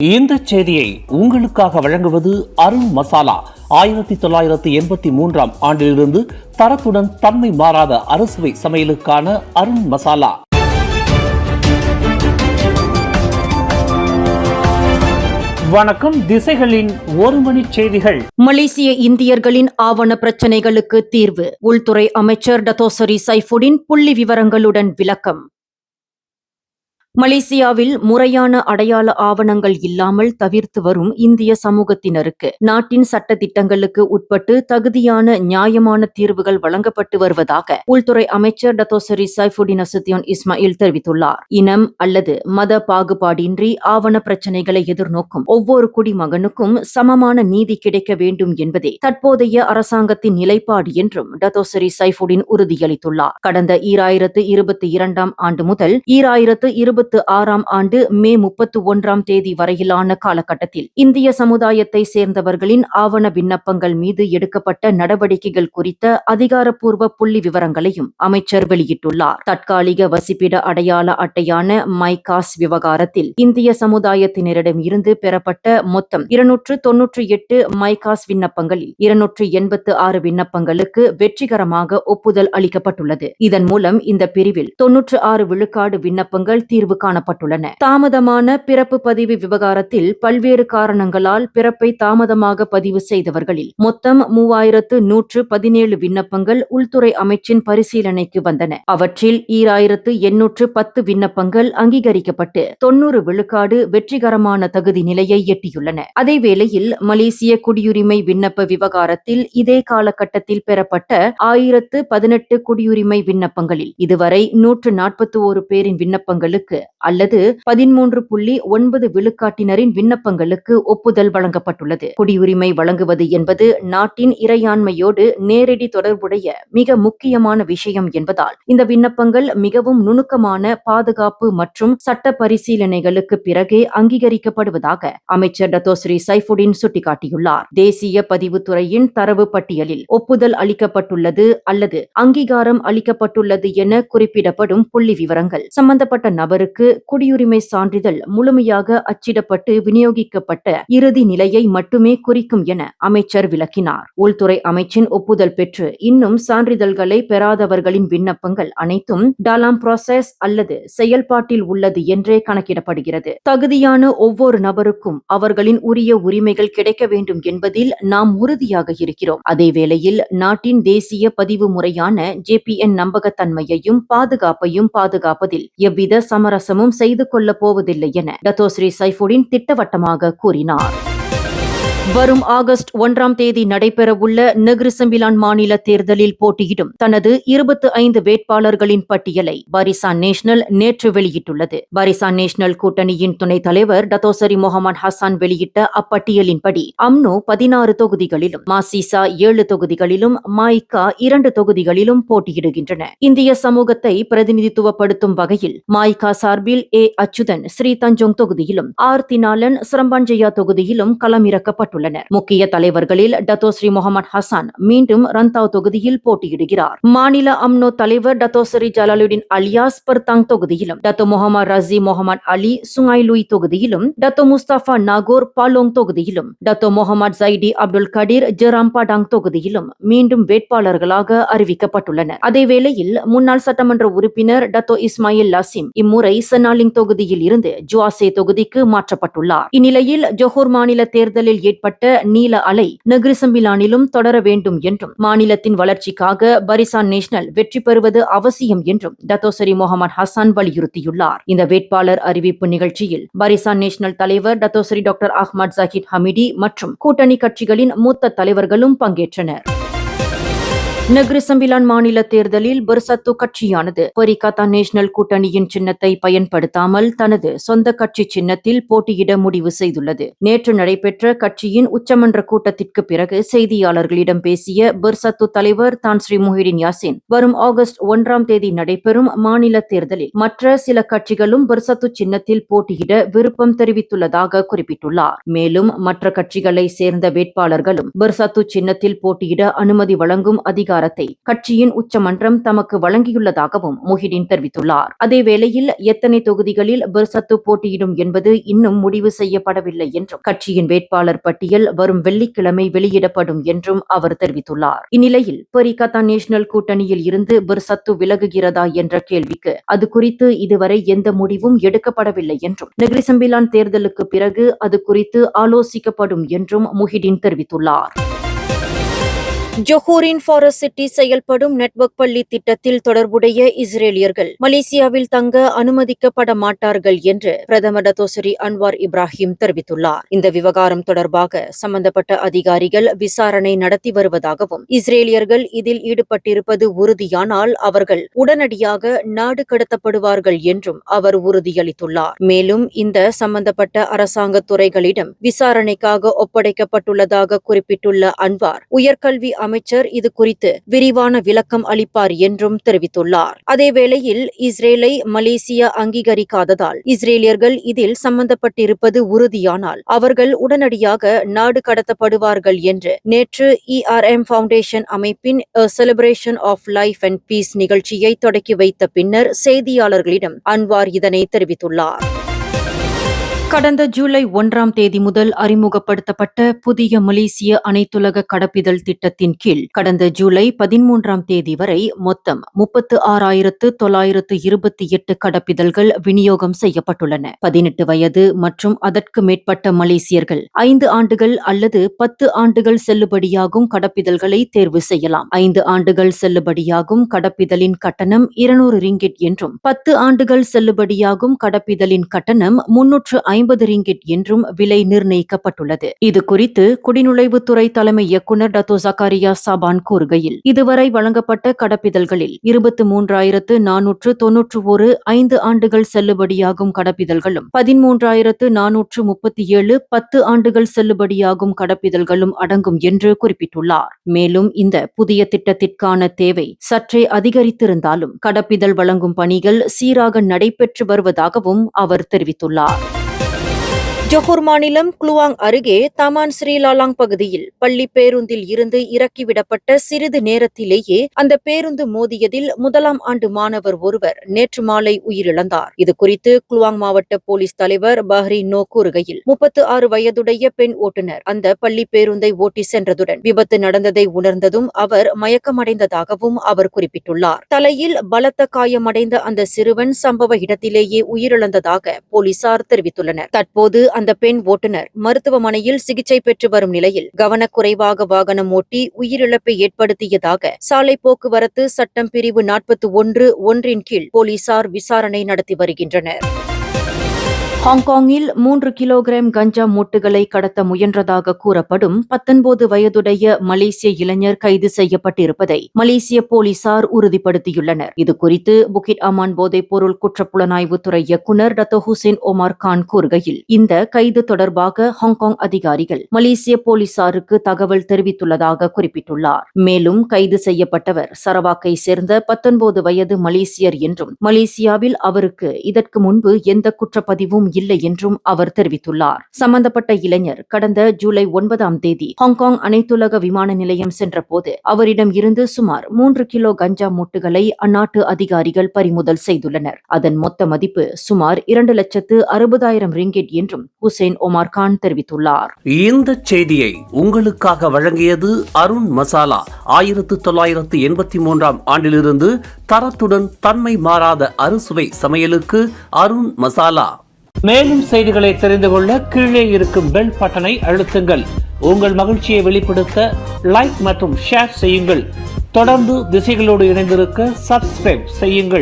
இந்த செய்தியை உங்களுக்காக வழங்குவது அருண் மசாலா. 1983 ஆண்டிலிருந்து தரத்துடன் தன்மை மாறாத அறுசுவை சமையலுக்கான அருண் மசாலா. வணக்கம். திசைகளின் ஒரு மணி செய்திகள். மலேசிய இந்தியர்களின் ஆவண பிரச்சினைகளுக்கு தீர்வு. உள்துறை அமைச்சர் டத்தோசரி சைஃபுடின் புள்ளி விவரங்களுடன் விளக்கம். மலேசியாவில் முறையான அடையாள ஆவணங்கள் இல்லாமல் தவிர்த்து வரும் இந்திய சமூகத்தினருக்கு நாட்டின் சட்ட திட்டங்களுக்கு உட்பட்டு தகுதியான நியாயமான தீர்வுகள் வழங்கப்பட்டு வருவதாக உள்துறை அமைச்சர் டத்தோசரி சைஃபுடின் அசுத்தியோன் இஸ்மாயில் தெரிவித்துள்ளார். இனம் அல்லது மத பாகுபாடின்றி ஆவண பிரச்சினைகளை எதிர்நோக்கும் ஒவ்வொரு குடிமகனுக்கும் சமமான நீதி கிடைக்க வேண்டும் என்பதே தற்போதைய அரசாங்கத்தின் நிலைப்பாடு என்றும் டத்தோசரி சைஃபுடின் உறுதியளித்துள்ளார். கடந்த 2022 ஆண்டு முதல் 2026 ஆண்டு மே 31 தேதி வரையிலான காலகட்டத்தில் இந்திய சமுதாயத்தை சேர்ந்தவர்களின் ஆவண விண்ணப்பங்கள் மீது எடுக்கப்பட்ட நடவடிக்கைகள் குறித்த அதிகாரப்பூர்வ புள்ளி விவரங்களையும் அமைச்சர் வெளியிட்டுள்ளார். தற்காலிக வசிப்பிட அடையாள அட்டையான மைகாஸ் விவகாரத்தில் இந்திய சமுதாயத்தினரிடம் இருந்து பெறப்பட்ட மொத்தம் 298 மைகாஸ் விண்ணப்பங்களில் 286 விண்ணப்பங்களுக்கு வெற்றிகரமாக ஒப்புதல் அளிக்கப்பட்டுள்ளது. இதன் மூலம் இந்த பிரிவில் 96 விழுக்காடு விண்ணப்பங்கள் தீர்வு காணப்பட்டுள்ளன. தாமதமான பிறப்பு பதிவு விவகாரத்தில் பல்வேறு காரணங்களால் பிறப்பை தாமதமாக பதிவு செய்தவர்களில் மொத்தம் 3117 விண்ணப்பங்கள் உள்துறை அமைச்சின் பரிசீலனைக்கு வந்தன. அவற்றில் 2810 விண்ணப்பங்கள் அங்கீகரிக்கப்பட்டு 90 விழுக்காடு வெற்றிகரமான தகுதி நிலையை எட்டியுள்ளன. அதேவேளையில் மலேசிய குடியுரிமை விண்ணப்ப விவகாரத்தில் இதே காலகட்டத்தில் பெறப்பட்ட 1018 குடியுரிமை விண்ணப்பங்களில் இதுவரை 141 பேரின் விண்ணப்பங்களுக்கு அல்லது 13.9 விழுக்காட்டினரின் விண்ணப்பங்களுக்கு ஒப்புதல் வழங்கப்பட்டுள்ளது. குடியுரிமை வழங்குவது என்பது நாட்டின் இறையாண்மையோடு நேரடி தொடர்புடைய மிக முக்கியமான விஷயம் என்பதால் இந்த விண்ணப்பங்கள் மிகவும் நுணுக்கமான பாதுகாப்பு மற்றும் சட்ட பரிசீலனைகளுக்கு பிறகே அங்கீகரிக்கப்படுவதாக அமைச்சர் டத்தோஸ்ரீ சைஃபுடின் சுட்டிக்காட்டியுள்ளார். தேசிய பதிவுத்துறையின் தரவு பட்டியலில் ஒப்புதல் அளிக்கப்பட்டுள்ளது அல்லது அங்கீகாரம் அளிக்கப்பட்டுள்ளது என குறிப்பிடப்படும் புள்ளி விவரங்கள் சம்பந்தப்பட்ட நபருக்கு குடியுரிமை சான்றிதழ் முழுமையாக அச்சிடப்பட்டு விநியோகிக்கப்பட்ட இறுதி நிலையை மட்டுமே குறிக்கும் என அமைச்சர் விளக்கினார். உள்துறை அமைச்சின் ஒப்புதல் பெற்று இன்னும் சான்றிதழ்களை பெறாதவர்களின் விண்ணப்பங்கள் அனைத்தும் டாலாம் ப்ராசஸ் அல்லது செயல்பாட்டில் உள்ளது என்றே கணக்கிடப்படுகிறது. தகுதியான ஒவ்வொரு நபருக்கும் அவர்களின் உரிய உரிமைகள் கிடைக்க வேண்டும் என்பதில் நாம் உறுதியாக இருக்கிறோம். அதேவேளையில் நாட்டின் தேசிய பதிவு முறையான JPN நம்பகத்தன்மையையும் பாதுகாப்பையும் பாதுகாப்பதில் எவ்வித சமரசமும் செய்து கொள்ளப் போவதில்லை என டத்தோஸ்ரீ சைஃபுடின் திட்டவட்டமாக கூறினார். வரும் ஆகஸ்ட் 1 தேதி நடைபெறவுள்ள நெகிரி செம்பிலான் மாநில தேர்தலில் போட்டியிடும் தனது 25 வேட்பாளர்களின் பட்டியலை பாரிசான் நேஷனல் நேற்று வெளியிட்டுள்ளது. பாரிசான் நேஷனல் கூட்டணியின் துணைத் தலைவர் டத்தோசரி முகமது ஹசான் வெளியிட்ட அப்பட்டியலின்படி அம்னோ 16 தொகுதிகளிலும், மாசிசா 7 தொகுதிகளிலும், மாய்கா 2 தொகுதிகளிலும் போட்டியிடுகின்றன. இந்திய சமூகத்தை பிரதிநிதித்துவப்படுத்தும் வகையில் மாய்கா சார்பில் அச்சுதன் ஸ்ரீ தஞ்சோங் தொகுதியிலும், தினாலன் சிரம்பான்ஜயா தொகுதியிலும் களமிறக்கப்பட்டுள்ளனர். முக்கிய தலைவர்களில் டத்தோஸ்ரீ முகமது ஹசான் மீண்டும் ரந்தாவ் தொகுதியில் போட்டியிடுகிறார். மாநில அம்னோ தலைவர் டத்தோஸ்ரீ ஜலாலுடின் அலியாஸ் பர்தாங் தொகுதியிலும், டத்தோ முகமது ரசி முகமது அலி சுங்காய்லுய் தொகுதியிலும், டத்தோ முஸ்தபா நாகோர் பாலோங் தொகுதியிலும், டத்தோ முகமது ஜைடி அப்துல் கடீர் ஜெராம்பாடாங் தொகுதியிலும் மீண்டும் வேட்பாளர்களாக அறிவிக்கப்பட்டுள்ளனர். அதேவேளையில் முன்னாள் சட்டமன்ற உறுப்பினர் டத்தோ இஸ்மாயில் லாசிம் இம்முறை செனாலிங் தொகுதியில் இருந்து ஜுவாசே தொகுதிக்கு மாற்றப்பட்டுள்ளார். இந்நிலையில் ஜொஹூர் மாநில தேர்தலில் ஏற்பட்ட நீல அலை நெகிரி செம்பிலானிலும் தொடர வேண்டும் என்றும் மாநிலத்தின் வளர்ச்சிக்காக பாரிசான் நேஷனல் வெற்றி பெறுவது அவசியம் என்றும் டத்தோசரி முகமது ஹசான் வலியுறுத்தியுள்ளார். இந்த வேட்பாளர் அறிவிப்பு நிகழ்ச்சியில் பாரிசான் நேஷனல் தலைவர் Datuk Seri doctor Ahmad Zahid Hamidi மற்றும் கூட்டணி கட்சிகளின் மூத்த தலைவர்களும் பங்கேற்றனர். நெகிரி செம்பிலான் மாநில தேர்தலில் பெர்சத்து கட்சியானது பரிகாத்தா நேஷனல் கூட்டணியின் சின்னத்தை பயன்படுத்தாமல் தனது சொந்த கட்சி சின்னத்தில் போட்டியிட முடிவு செய்துள்ளது. நேற்று நடைபெற்ற கட்சியின் உச்சமன்ற கூட்டத்திற்கு பிறகு செய்தியாளர்களிடம் பேசிய பெர்சத்து தலைவர் தான் ஸ்ரீ முஹிடின் யாசின், வரும் ஆகஸ்ட் 1 தேதி நடைபெறும் மாநில தேர்தலில் மற்ற சில கட்சிகளும் பெர்சத்து சின்னத்தில் போட்டியிட விருப்பம் தெரிவித்துள்ளதாக குறிப்பிட்டுள்ளார். மேலும் மற்ற கட்சிகளை சேர்ந்த வேட்பாளர்களும் பெர்சத்து சின்னத்தில் போட்டியிட அனுமதி வழங்கும் அதிகாரம் அதிகாரத்தை கட்சியின் உச்சமன்றம் தமக்கு வழங்கியுள்ளதாகவும் முஹிடின் தெரிவித்துள்ளார். அதேவேளையில் எத்தனை தொகுதிகளில் பெர்சத்து போட்டியிடும் என்பது இன்னும் முடிவு செய்யப்படவில்லை என்றும் கட்சியின் வேட்பாளர் பட்டியல் வரும் வெள்ளிக்கிழமை வெளியிடப்படும் என்றும் அவர் தெரிவித்துள்ளார். இந்நிலையில் பரிகத்தா நேஷனல் கூட்டணியில் இருந்து பெர்சத்து விலகுகிறதா என்ற கேள்விக்கு அது குறித்து இதுவரை எந்த முடிவும் எடுக்கப்படவில்லை என்றும் நெகிரி சம்பிலான் தேர்தலுக்கு பிறகு அது குறித்து ஆலோசிக்கப்படும் என்றும் முஹிடின் தெரிவித்துள்ளார். ஜொஹூரின் ஃபாரஸ்ட் சிட்டி செயல்படும் நெட்வொர்க் பள்ளி திட்டத்தில் தொடர்புடைய இஸ்ரேலியர்கள் மலேசியாவில் தங்க அனுமதிக்கப்பட மாட்டார்கள் என்று பிரதமர் டத்தோசரி அன்வார் இப்ராஹிம் தெரிவித்துள்ளார். இந்த விவகாரம் தொடர்பாக சம்பந்தப்பட்ட அதிகாரிகள் விசாரணை நடத்தி வருவதாகவும் இஸ்ரேலியர்கள் இதில் ஈடுபட்டிருப்பது உறுதியானால் அவர்கள் உடனடியாக நாடு கடத்தப்படுவார்கள் என்றும் அவர் உறுதியளித்துள்ளார். மேலும் இந்த சம்பந்தப்பட்ட அரசாங்க துறைகளிடம் விசாரணைக்காக ஒப்படைக்கப்பட்டுள்ளதாக குறிப்பிட்டுள்ள அன்வார் உயர்கல்வி அமைச்சர் இது குறித்து விரிவான விளக்கம் அளிப்பார் என்றும் தெரிவித்துள்ளார். அதேவேளையில் இஸ்ரேலை மலேசியா அங்கீகரிக்காததால் இஸ்ரேலியர்கள் இதில் சம்பந்தப்பட்டிருப்பது உறுதியானால் அவர்கள் உடனடியாக நாடு கடத்தப்படுவார்கள் என்று நேற்று ERM ஃபவுண்டேஷன் அமைப்பின் A Celebration of Life and Peace நிகழ்ச்சியை தொடக்கி வைத்த பின்னர் செய்தியாளர்களிடம் அன்வார் இதனை தெரிவித்துள்ளார். கடந்த ஜூலை 1ஆம் தேதி முதல் அறிமுகப்படுத்தப்பட்ட புதிய மலேசிய அனைத்துலக கடப்பிதழ் திட்டத்தின் கீழ் கடந்த ஜூலை 13ஆம் தேதி வரை மொத்தம் 36,928 கடப்பிதழ்கள் விநியோகம் செய்யப்பட்டுள்ளன. 18 வயது மற்றும் அதற்கு மேற்பட்ட மலேசியர்கள் 5 ஆண்டுகள் அல்லது 10 ஆண்டுகள் செல்லுபடியாகும் கடப்பிதழ்களை தேர்வு செய்யலாம். 5 ஆண்டுகள் செல்லுபடியாகும் கடப்பிதழின் கட்டணம் 200 ரிங்கிட் என்றும் 10 ஆண்டுகள் செல்லுபடியாகும் கடப்பிதழின் கட்டணம் 350 ரிங்கிட் என்றும் விலை நிர்ணயிக்கப்பட்டுள்ளது. இது குறித்து குடிநுழைவுத்துறை தலைமை இயக்குநர் டத்தோ ஜக்காரியா சாபான் கூறுகையில் இதுவரை வழங்கப்பட்ட கடப்பிதழ்களில் 23,491 5 ஆண்டுகள் செல்லுபடியாகும் கடப்பிதழ்களும் 13,437 10 ஆண்டுகள் செல்லுபடியாகும் கடப்பிதழ்களும் அடங்கும் என்று குறிப்பிட்டுள்ளார். மேலும் இந்த புதிய திட்டத்திற்கான தேவை சற்றே அதிகரித்திருந்தாலும் கடப்பிதழ் வழங்கும் பணிகள் சீராக நடைபெற்று வருவதாகவும் அவர் தெரிவித்துள்ளார். ஜொஹூர் மாநிலம் குலுவாங் அருகே தமான் ஸ்ரீலாலாங் பகுதியில் பள்ளி பேருந்தில் இருந்து இறக்கிவிடப்பட்ட சிறிது நேரத்திலேயே அந்த பேருந்து மோதியதில் 1ஆம் ஆண்டு மாணவர் ஒருவர் நேற்று மாலை உயிரிழந்தார். இதுகுறித்து குலுவாங் மாவட்ட போலீஸ் தலைவர் பஹ்ரி நோ கூறுகையில் 36 வயதுடைய பெண் ஓட்டுநர் அந்த பள்ளி பேருந்தை ஓட்டி சென்றதுடன் விபத்து நடந்ததை உணர்ந்ததும் அவர் மயக்கமடைந்ததாகவும் அவர் குறிப்பிட்டுள்ளார். தலையில் பலத்த காயமடைந்த அந்த சிறுவன் சம்பவ இடத்திலேயே உயிரிழந்ததாக போலீசார் தெரிவித்துள்ளனர். தற்போது அந்த பெண் ஓட்டுநர் மருத்துவமனையில் சிகிச்சை பெற்று வரும் நிலையில் கவனக்குறைவாக வாகனம் ஓட்டி உயிரிழப்பை ஏற்படுத்தியதாக சாலை போக்குவரத்து சட்டம் பிரிவு 41(1) கீழ் போலீசார் விசாரணை நடத்தி வருகின்றனர். ஹாங்காங்கில் 3 கிலோகிராம் கஞ்சா மூட்டுகளை கடத்த முயன்றதாக கூறப்படும் 19 வயதுடைய மலேசிய இளைஞர் கைது செய்யப்பட்டிருப்பதை மலேசிய போலீசார் உறுதிப்படுத்தியுள்ளனர். இதுகுறித்து புகிட் அமான் போதைப்பொருள் குற்றப்புலனாய்வுத்துறை இயக்குநர் டத்தோ ஹுசேன் ஒமார் கான் கூறுகையில் இந்த கைது தொடர்பாக ஹாங்காங் அதிகாரிகள் மலேசிய போலீசாருக்கு தகவல் தெரிவித்துள்ளதாக குறிப்பிட்டுள்ளார். மேலும் கைது செய்யப்பட்டவர் சரவாக்கை சேர்ந்த 19 வயது மலேசியர் என்றும் மலேசியாவில் அவருக்கு இதற்கு முன்பு எந்த குற்றப்பதிவும் இல்லை என்றும் அவர் தெரிவித்துள்ளார். சம்பந்தப்பட்ட இளைஞர் கடந்த ஜூலை 9ஆம் தேதி ஹாங்காங் அனைத்துலக விமான நிலையம் சென்றபோது அவரிடம் இருந்து சுமார் 3 கிலோ கஞ்சா மூட்டுகளை அந்நாட்டு அதிகாரிகள் பறிமுதல் செய்துள்ளனர். அதன் மொத்த மதிப்பு சுமார் 2,60,000 ரிங்கிட் என்றும் ஹுசேன் ஒமார் கான் தெரிவித்துள்ளார். இந்த செய்தியை உங்களுக்காக வழங்கியது அருண் மசாலா. 1983ஆம் ஆண்டிலிருந்து தரத்துடன் தன்மை மாறாத அறுசுவை சமையலுக்கு அருண் மசாலா. மேலும் செய்திகளை தெரிந்து கொள்ள கீழே இருக்கும் பெல் பட்டனை அழுத்துங்கள். உங்கள் மகிழ்ச்சியை வெளிப்படுத்த லைக் மற்றும் ஷேர் செய்யுங்கள். தொடர்ந்து திசைகளோடு இணைந்திருக்க சப்ஸ்கிரைப் செய்யுங்கள்.